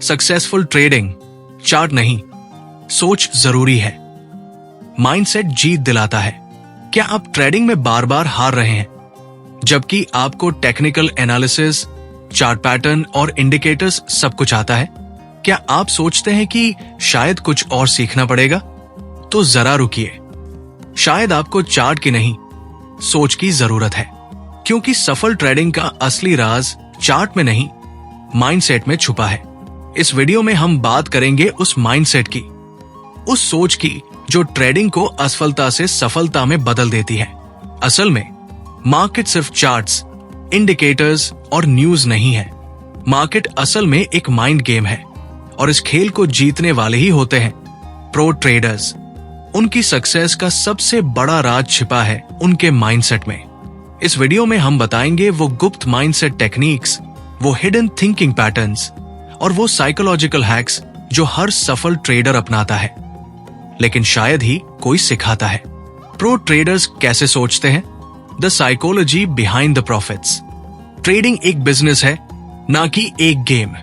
Successful trading chart नहीं, सोच जरूरी है। माइंडसेट जीत दिलाता है। क्या आप ट्रेडिंग में बार बार हार रहे हैं, जबकि आपको टेक्निकल एनालिसिस, चार्ट पैटर्न और इंडिकेटर्स सब कुछ आता है? क्या आप सोचते हैं कि शायद कुछ और सीखना पड़ेगा? तो जरा रुकिए। शायद आपको चार्ट की नहीं, सोच की जरूरत है, क्योंकि सफल ट्रेडिंग का असली राज चार्ट में नहीं, माइंडसेट में छुपा है। इस वीडियो में हम बात करेंगे उस माइंडसेट की, उस सोच की जो ट्रेडिंग को असफलता से सफलता में बदल देती है। असल में मार्केट सिर्फ चार्ट्स, इंडिकेटर्स और न्यूज नहीं है। मार्केट असल में एक माइंड गेम है, और इस खेल को जीतने वाले ही होते हैं प्रो ट्रेडर्स। उनकी सक्सेस का सबसे बड़ा राज छिपा है उनके माइंडसेट में। इस वीडियो में हम बताएंगे वो गुप्त माइंडसेट टेक्निक्स, वो हिडन थिंकिंग पैटर्न्स और वो साइकोलॉजिकल हैक्स जो हर सफल ट्रेडर अपनाता है, लेकिन शायद ही कोई सिखाता है। प्रो ट्रेडर्स कैसे सोचते हैं? The psychology behind the profits. Trading एक बिजनेस है, ना कि एक गेम।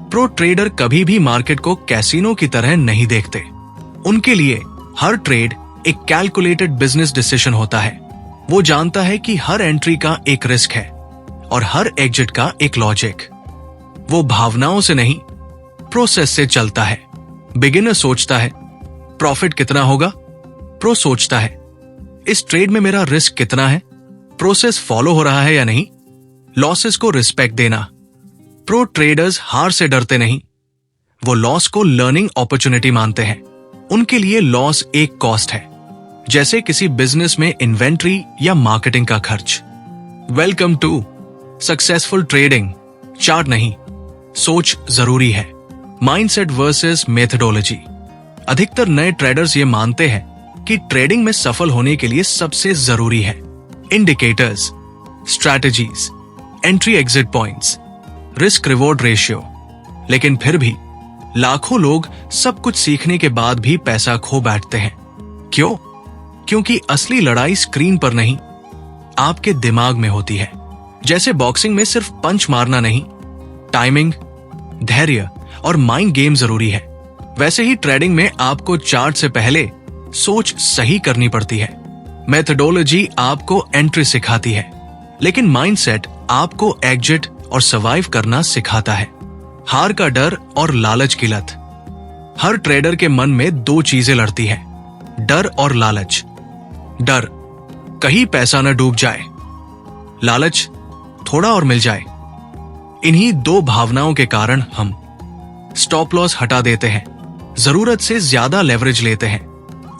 प्रो ट्रेडर कभी भी मार्केट को कैसीनो की तरह नहीं देखते। उनके लिए हर ट्रेड एक कैलकुलेटेड बिजनेस डिसीजन होता है। वो जानता है कि हर एंट्री का एक रिस्क है और हर एग्जिट का एक लॉजिक। वो भावनाओं से नहीं, प्रोसेस से चलता है। बिगिनर सोचता है प्रॉफिट कितना होगा, प्रो सोचता है इस ट्रेड में मेरा रिस्क कितना है, प्रोसेस फॉलो हो रहा है या नहीं। लॉसेस को रिस्पेक्ट देना। प्रो ट्रेडर्स हार से डरते नहीं, वो लॉस को लर्निंग अपॉर्चुनिटी मानते हैं। उनके लिए लॉस एक कॉस्ट है, जैसे किसी बिजनेस में इन्वेंट्री या मार्केटिंग का खर्च। Welcome to successful trading. Chart नहीं, सोच जरूरी है। Mindset versus methodology. अधिकतर नए ट्रेडर्स ये मानते हैं कि ट्रेडिंग में सफल होने के लिए सबसे जरूरी है indicators, strategies, entry exit points, risk reward ratio. लेकिन फिर भी लाखों लोग सब कुछ सीखने के बाद भी पैसा खो बैठते हैं। क्यों? क्योंकि असली लड़ाई स्क्रीन पर नहीं, आपके दिमाग में होती है। जैसे बॉक्सिंग में सिर्फ पंच मारना नहीं, टाइमिंग, धैर्य और माइंड गेम जरूरी है, वैसे ही ट्रेडिंग में आपको चार्ट से पहले सोच सही करनी पड़ती है। मेथडोलॉजी आपको एंट्री सिखाती है, लेकिन माइंडसेट आपको एग्जिट और सर्वाइव करना सिखाता है। हार का डर और लालच की लत। हर ट्रेडर के मन में दो चीजें लड़ती हैं, डर और लालच। डर, कहीं पैसा न डूब जाए। लालच, थोड़ा और मिल जाए। इन्हीं दो भावनाओं के कारण हम स्टॉप लॉस हटा देते हैं, जरूरत से ज्यादा लेवरेज लेते हैं,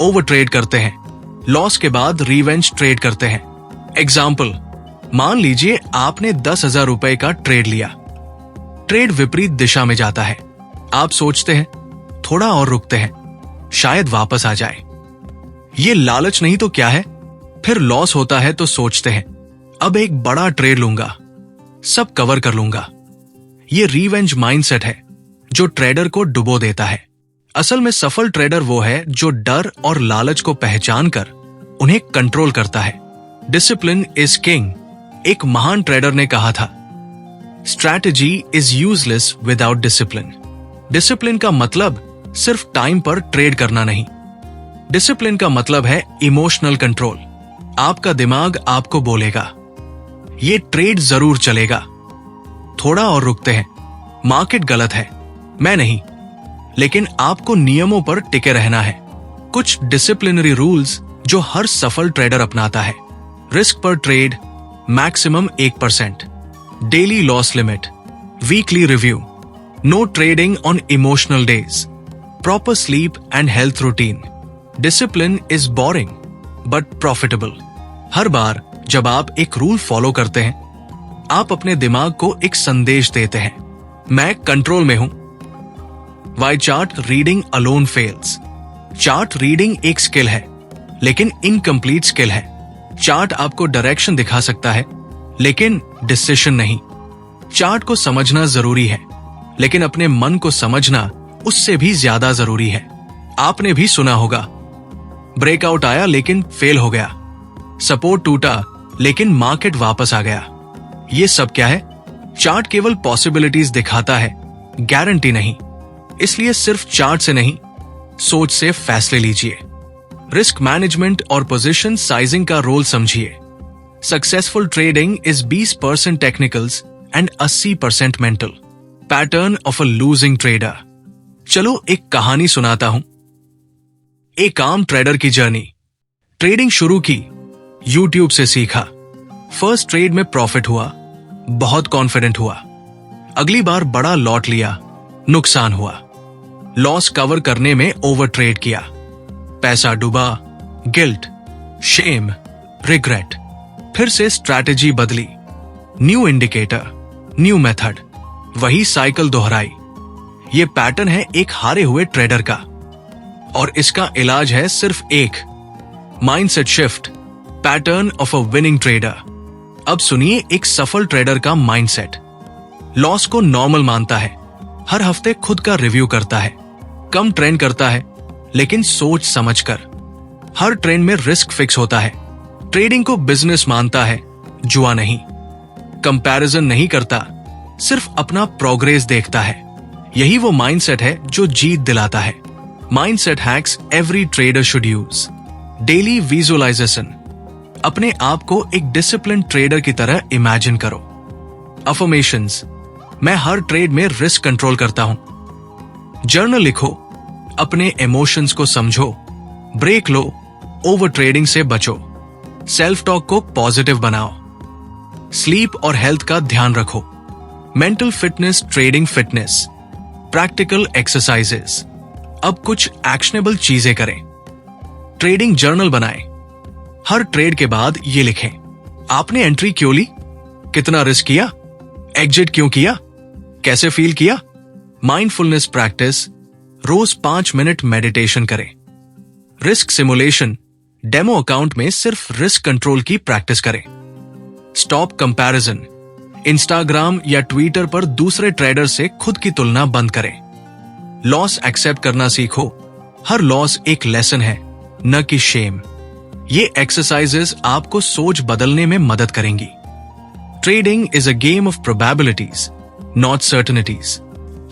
ओवर ट्रेड करते हैं, लॉस के बाद रिवेंज ट्रेड करते हैं। एग्जाम्पल, मान लीजिए आपने 10,000 रुपए का ट्रेड लिया। ट्रेड विपरीत दिशा में जाता है। आप सोचते हैं थोड़ा और रुकते हैं, शायद वापस आ जाए। ये लालच नहीं तो क्या है? फिर लॉस होता है तो सोचते हैं अब एक बड़ा ट्रेड लूंगा, सब कवर कर लूंगा। ये रिवेंज माइंडसेट है जो ट्रेडर को डुबो देता है। असल में सफल ट्रेडर वो है जो डर और लालच को पहचान कर उन्हें कंट्रोल करता है। Discipline is king. एक महान ट्रेडर ने कहा था, strategy is useless without discipline. Discipline का मतलब सिर्फ टाइम पर ट्रेड करना नहीं। डिसिप्लिन का मतलब है इमोशनल कंट्रोल। आपका दिमाग आपको बोलेगा ये ट्रेड जरूर चलेगा, थोड़ा और रुकते हैं, मार्केट गलत है, मैं नहीं। लेकिन आपको नियमों पर टिके रहना है। कुछ डिसिप्लिनरी रूल्स जो हर सफल ट्रेडर अपनाता है। रिस्क पर trade maximum 1%, daily loss limit, weekly review, no trading on emotional days, proper sleep and health routine. Discipline is boring but profitable. हर बार जब आप एक रूल फॉलो करते हैं, आप अपने दिमाग को एक संदेश देते हैं, मैं कंट्रोल में हूं। Why chart reading alone fails. Chart reading एक स्किल है, लेकिन इनकम्प्लीट स्किल है। चार्ट आपको डायरेक्शन दिखा सकता है, लेकिन डिसीजन नहीं। चार्ट को समझना जरूरी है, लेकिन अपने मन को समझना उससे भी ज्यादा जरूरी है। आपने भी सुना होगा, ब्रेकआउट आया लेकिन फेल हो गया, सपोर्ट टूटा लेकिन मार्केट वापस आ गया। ये सब क्या है? चार्ट केवल पॉसिबिलिटीज दिखाता है, गारंटी नहीं, इसलिए सिर्फ चार्ट से नहीं, सोच से फैसले लीजिए। रिस्क मैनेजमेंट और पोजीशन साइजिंग का रोल समझिए। Successful trading is 20% technicals and 80% mental. Pattern of a losing trader. चलो एक कहानी सुनाता हूं। एक आम ट्रेडर की जर्नी। ट्रेडिंग शुरू की, यूट्यूब से सीखा, फर्स्ट ट्रेड में प्रॉफिट हुआ, बहुत कॉन्फिडेंट हुआ। अगली बार बड़ा लॉट लिया, नुकसान हुआ। लॉस कवर करने में ओवर ट्रेड किया, पैसा डूबा, गिल्ट, शेम, रिग्रेट। फिर से स्ट्रैटेजी बदली, न्यू इंडिकेटर, न्यू मेथड, वही साइकिल दोहराई। ये पैटर्न है एक हारे हुए ट्रेडर का, और इसका इलाज है सिर्फ एक, mindset shift, pattern of a winning trader. अब सुनिए एक सफल ट्रेडर का माइंडसेट। लॉस को नॉर्मल मानता है, हर हफ्ते खुद का रिव्यू करता है, कम ट्रेंड करता है लेकिन सोच समझकर। हर ट्रेंड में रिस्क फिक्स होता है। ट्रेडिंग को बिजनेस मानता है, जुआ नहीं। कंपैरिजन नहीं करता, सिर्फ अपना प्रोग्रेस देखता है। यही वो माइंडसेट है जो जीत दिलाता है। Mindset hacks every trader should use. Daily visualisation. अपने आप को एक डिसिप्लिन ट्रेडर की तरह इमेजिन करो। अफर्मेशंस। मैं हर ट्रेड में रिस्क कंट्रोल करता हूं। जर्नल लिखो, अपने इमोशंस को समझो, ब्रेक लो, ओवर ट्रेडिंग से बचो। सेल्फ टॉक को पॉजिटिव बनाओ। स्लीप और हेल्थ का ध्यान रखो। Mental fitness, trading fitness, practical exercises. अब कुछ एक्शनेबल चीजें करें। ट्रेडिंग जर्नल बनाएं। हर ट्रेड के बाद ये लिखें, आपने एंट्री क्यों ली, कितना रिस्क किया, एग्जिट क्यों किया, कैसे फील किया। माइंडफुलनेस प्रैक्टिस, रोज 5 मिनट मेडिटेशन करें। रिस्क सिमुलेशन, डेमो अकाउंट में सिर्फ रिस्क कंट्रोल की प्रैक्टिस करें। Stop comparison. इंस्टाग्राम या ट्विटर पर दूसरे ट्रेडर से खुद की तुलना बंद करें। लॉस एक्सेप्ट करना सीखो। हर लॉस एक लेसन है, न कि शेम। ये एक्सरसाइजेस आपको सोच बदलने में मदद करेंगी। Trading is a game of probabilities, not certainties.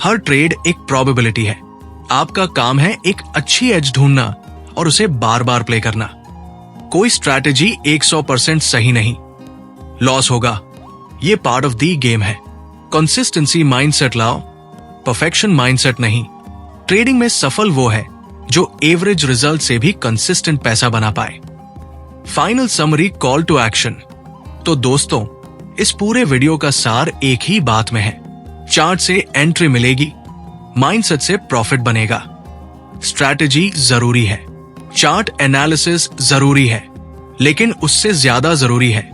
हर ट्रेड एक प्रोबेबिलिटी है। आपका काम है एक अच्छी एज ढूंढना और उसे बार बार प्ले करना। कोई स्ट्रैटेजी 100% सही नहीं। लॉस होगा, ये पार्ट ऑफ दी गेम है। कंसिस्टेंसी माइंडसेट लाओ, परफेक्शन माइंडसेट नहीं। ट्रेडिंग में सफल वो है जो एवरेज रिजल्ट से भी कंसिस्टेंट पैसा बना पाए। Final summary, call to action. तो दोस्तों, इस पूरे वीडियो का सार एक ही बात में है। चार्ट से एंट्री मिलेगी, माइंडसेट से प्रॉफिट बनेगा। स्ट्रैटेजी जरूरी है, चार्ट एनालिसिस जरूरी है, लेकिन उससे ज्यादा जरूरी है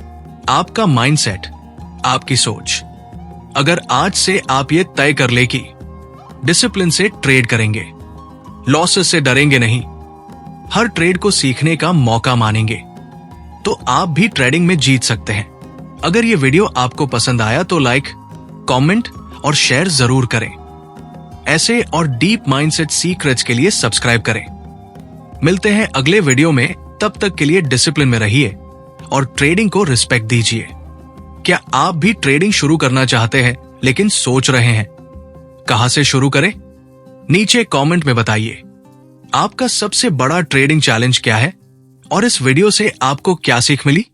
आपका माइंडसेट, आपकी सोच। अगर आज से आप ये तय कर ले कि डिसिप्लिन से ट्रेड करेंगे, लॉसेस से डरेंगे नहीं, हर ट्रेड को सीखने का मौका मानेंगे, तो आप भी ट्रेडिंग में जीत सकते हैं। अगर ये वीडियो आपको पसंद आया तो लाइक, कमेंट और शेयर जरूर करें। ऐसे और डीप माइंडसेट सीक्रेट्स के लिए सब्सक्राइब करें। मिलते हैं अगले वीडियो में, तब तक के लिए डिसिप्लिन में रहिए और ट्रेडिंग को रिस्पेक्ट दीजिए। क्या आप भी ट्रेडिंग शुरू करना चाहते हैं लेकिन सोच रहे हैं कहां से शुरू करें? नीचे कमेंट में बताइए। आपका सबसे बड़ा ट्रेडिंग चैलेंज क्या है और इस वीडियो से आपको क्या सीख मिली?